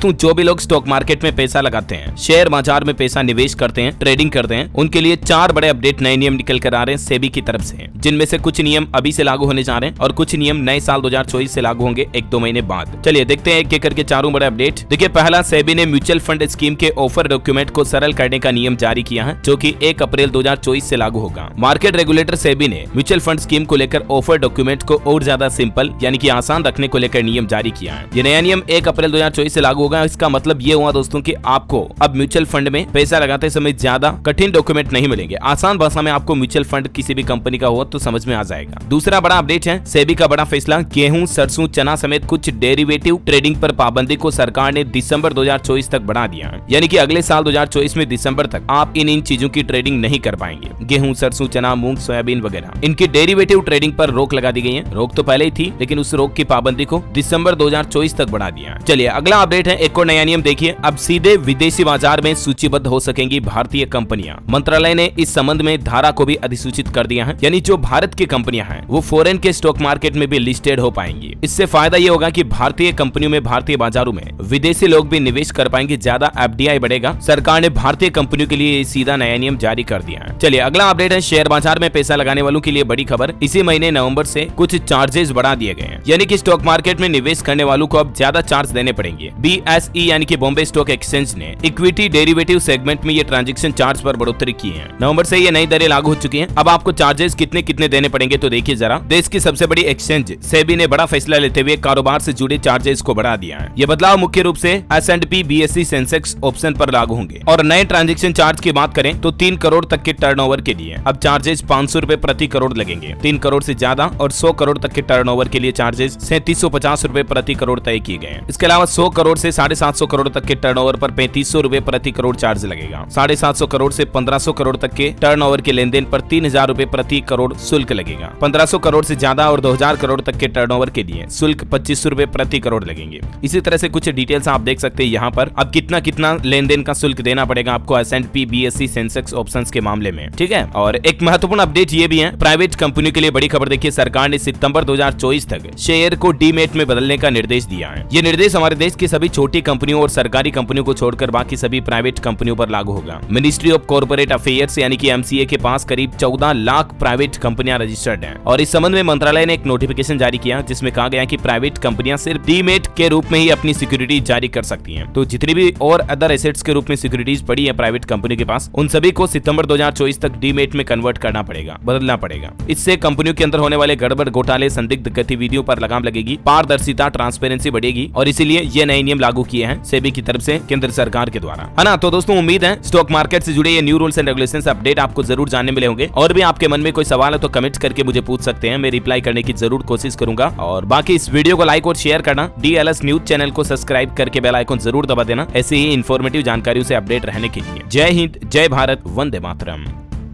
दोस्तों जो भी लोग स्टॉक मार्केट में पैसा लगाते हैं, शेयर बाजार में पैसा निवेश करते हैं, ट्रेडिंग करते हैं, उनके लिए 4 बड़े अपडेट नए नियम निकल कर आ रहे हैं सेबी की तरफ से, जिनमें से कुछ नियम अभी से लागू होने जा रहे हैं और कुछ नियम नए साल 2024 से लागू होंगे 1-2 महीने बाद। चलिए देखते हैं एक-एक करके चारों बड़े अपडेट। देखिए, पहला, सेबी ने म्यूचुअल फंड स्कीम के ऑफर डॉक्यूमेंट को सरल करने का नियम जारी किया है, जो कि 1 अप्रैल 2024 से लागू होगा। मार्केट रेगुलेटर सेबी ने म्यूचुअल फंड स्कीम को लेकर ऑफर डॉक्यूमेंट को और ज्यादा सिंपल यानी कि आसान रखने को लेकर नियम जारी किया है। ये नया नियम 1 अप्रैल 2024 से लागू होगा। इसका मतलब ये हुआ दोस्तों कि आपको अब म्यूचुअल फंड में पैसा लगाते समय ज्यादा कठिन डॉक्यूमेंट नहीं मिलेंगे। आसान भाषा में आपको म्यूचुअल फंड किसी भी कंपनी का हो तो समझ में आ जाएगा। दूसरा बड़ा अपडेट है सेबी का बड़ा फैसला, गेहूं, सरसों, चना समेत कुछ डेरिवेटिव ट्रेडिंग पर पाबंदी को सरकार ने दिसंबर 2024 तक बढ़ा दिया है। यानी कि अगले साल 2024 में दिसंबर तक आप इन चीजों की ट्रेडिंग नहीं कर पाएंगे। गेहूं, सरसों, चना, मूंग, सोयाबीन वगैरह इनकी डेरिवेटिव ट्रेडिंग पर रोक लगा दी गई है। रोक तो पहले ही थी, लेकिन उस रोक की पाबंदी को दिसंबर 2024 तक बढ़ा दिया। चलिए अगला अपडेट है, एक और नया नियम देखिए। अब सीधे विदेशी बाजार में सूचीबद्ध हो सकेंगी भारतीय कंपनियां। मंत्रालय ने इस संबंध में धारा को भी अधिसूचित कर दिया है, यानी जो भारत की कंपनियां हैं वो फॉरेन के स्टॉक मार्केट में भी लिस्टेड हो पाएंगी। इससे फायदा ये होगा कि भारतीय कंपनियों में, भारतीय बाजारों में विदेशी लोग भी निवेश कर पाएंगे, ज्यादा एफडीआई बढ़ेगा। सरकार ने भारतीय कंपनियों के लिए सीधा नया नियम जारी कर दिया है। चलिए अगला अपडेट है, शेयर बाजार में पैसा लगाने वालों के लिए बड़ी खबर। इसी महीने नवंबर से कुछ चार्जेस बढ़ा दिए गए हैं, यानी कि स्टॉक मार्केट में निवेश करने वालों को अब ज्यादा चार्ज देने पड़ेंगे। BSE यानी कि बॉम्बे स्टॉक एक्सचेंज ने इक्विटी डेरिवेटिव सेगमेंट में ये ट्रांजैक्शन चार्ज पर बढ़ोतरी की है। नवंबर से ये नई दरें लागू हो चुकी हैं। अब आपको चार्जेस कितने कितने देने पड़ेंगे तो देखिए जरा। देश की सबसे बड़ी एक्सचेंज सेबी ने बड़ा फैसला लेते हुए कारोबार से जुड़े चार्जेस को बढ़ा दिया है। ये बदलाव मुख्य रूप से S&P BSE सेंसेक्स ऑप्शन पर लागू होंगे। और नए ट्रांजैक्शन चार्ज की बात करें तो 3 करोड़ तक के टर्नओवर के लिए अब चार्जेस 500 रुपए प्रति करोड़ लगेंगे। 3 करोड़ से ज्यादा और 100 करोड़ तक के टर्नओवर के लिए चार्जेस 3750 रुपए प्रति करोड़ तय किए गए हैं। इसके अलावा 100 करोड़ से 750 करोड़ तक के टर्नओवर पर 3500 रुपए प्रति करोड़ चार्ज लगेगा। 750 करोड़ से 1500 करोड़ तक के टर्नओवर के लेन देन पर 3000 रुपए प्रति करोड़ शुल्क लगेगा। 1500 करोड़ से ज्यादा और 2000 करोड़ तक के टर्नओवर के लिए शुल्क 2500 रुपए प्रति करोड़ लगेंगे। इसी तरह से कुछ डिटेल्स आप देख सकते हैं यहाँ पर। अब कितना कितना लेन देन का शुल्क देना पड़ेगा आपको S&P BSE सेंसेक्स ऑप्शंस के मामले में, ठीक है। और एक महत्वपूर्ण अपडेट ये भी है, प्राइवेट कंपनियों के लिए बड़ी खबर देखिए। सरकार ने सितंबर 2024 तक शेयर को डीमेट में बदलने का निर्देश दिया है। ये निर्देश हमारे देश की सभी छोटी कंपनियों और सरकारी कंपनियों को छोड़कर बाकी सभी प्राइवेट कंपनियों पर लागू होगा। मिनिस्ट्री ऑफ कॉर्पोरेट अफेयर्स यानी कि MCA के पास करीब 14 लाख प्राइवेट कंपनियां रजिस्टर्ड हैं और इस संबंध में मंत्रालय ने एक नोटिफिकेशन जारी किया जिसमें कहा गया कि प्राइवेट कंपनियां सिर्फ डीमेट के रूप में ही अपनी सिक्योरिटी जारी कर सकती हैं। तो जितनी भी और अदर एसेट्स के रूप में सिक्योरिटीज पड़ी है प्राइवेट कंपनी के पास, उन सभी को सितंबर 2024 तक डीमेट में कन्वर्ट करना पड़ेगा, बदलना पड़ेगा। इससे कंपनियों के अंदर होने वाले गड़बड़, घोटाले, संदिग्ध गतिविधियों पर लगाम लगेगी, पारदर्शिता, ट्रांसपेरेंसी बढ़ेगी और इसीलिए ये नए नियम लागू किए हैं सेबी की तरफ से केंद्र सरकार के द्वारा, है ना। तो दोस्तों उम्मीद है स्टॉक मार्केट से जुड़े ये new rules and regulations update आपको जरूर जानने मिले होंगे। और भी आपके मन में कोई सवाल है तो कमेंट करके मुझे पूछ सकते हैं, मैं रिप्लाई करने की जरूर कोशिश करूंगा। और बाकी इस वीडियो को लाइक और शेयर करना, DLS न्यूज चैनल को सब्सक्राइब करके बेल आइकन जरूर दबा देना ऐसे ही इंफॉर्मेटिव जानकारियों से अपडेट रहने के लिए। जय हिंद, जय भारत, वंदे मातरम।